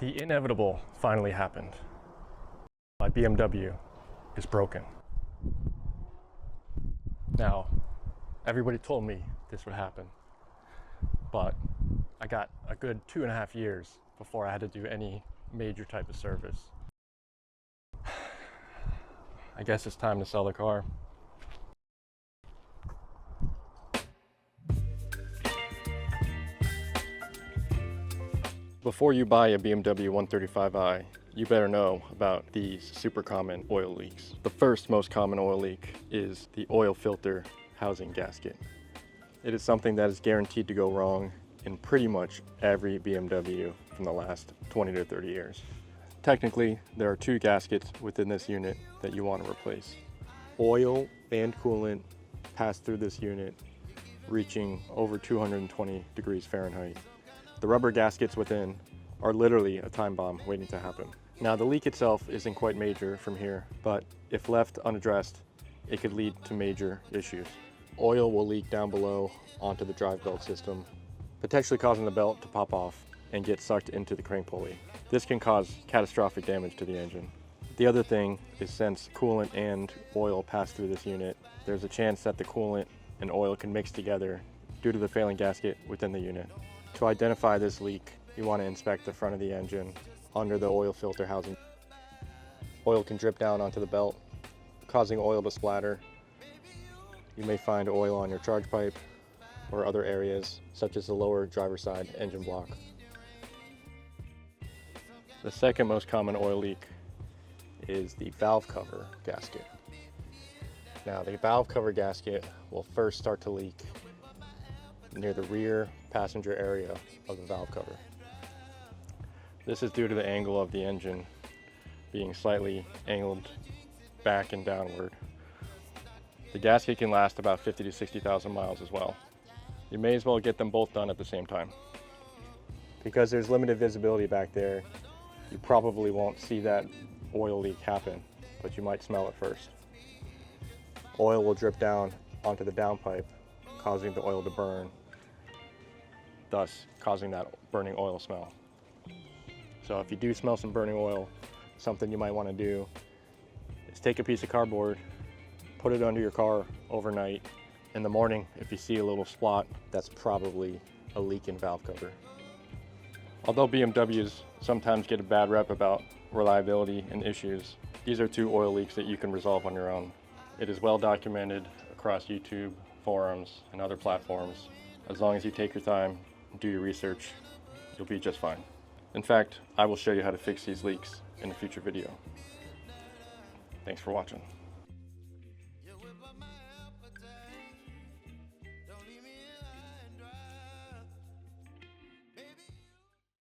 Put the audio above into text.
The inevitable finally happened. My BMW is broken. Now, everybody told me this would happen, but I got a good 2.5 years before I had to do any major type of service. I guess it's time to sell the car. Before you buy a BMW 135i, you better know about these super common oil leaks. The first most common oil leak is the oil filter housing gasket. It is something that is guaranteed to go wrong in pretty much every BMW from the last 20 to 30 years. Technically, there are two gaskets within this unit that you want to replace. Oil and coolant pass through this unit, reaching over 220 degrees Fahrenheit. The rubber gaskets within are literally a time bomb waiting to happen. Now, the leak itself isn't quite major from here, but if left unaddressed, it could lead to major issues. Oil will leak down below onto the drive belt system, potentially causing the belt to pop off and get sucked into the crank pulley. This can cause catastrophic damage to the engine. The other thing is, since coolant and oil pass through this unit, there's a chance that the coolant and oil can mix together due to the failing gasket within the unit. To identify this leak, you want to inspect the front of the engine under the oil filter housing. Oil can drip down onto the belt, causing oil to splatter. You may find oil on your charge pipe or other areas, such as the lower driver's side engine block. The second most common oil leak is the valve cover gasket. Now, the valve cover gasket will first start to leak near the rear passenger area of the valve cover. This is due to the angle of the engine being slightly angled back and downward. The gasket can last about 50 to 60,000 miles as well. You may as well get them both done at the same time. Because there's limited visibility back there, you probably won't see that oil leak happen, but you might smell it first. Oil will drip down onto the downpipe, causing the oil to burn, thus causing that burning oil smell. So if you do smell some burning oil, something you might want to do is take a piece of cardboard, put it under your car overnight. In the morning, if you see a little spot, that's probably a leak in valve cover. Although BMWs sometimes get a bad rep about reliability and issues, these are two oil leaks that you can resolve on your own. It is well documented across YouTube, forums, and other platforms. As long as you take your time and do your research, you'll be just fine. In fact, I will show you how to fix these leaks in a future video. Thanks for watching.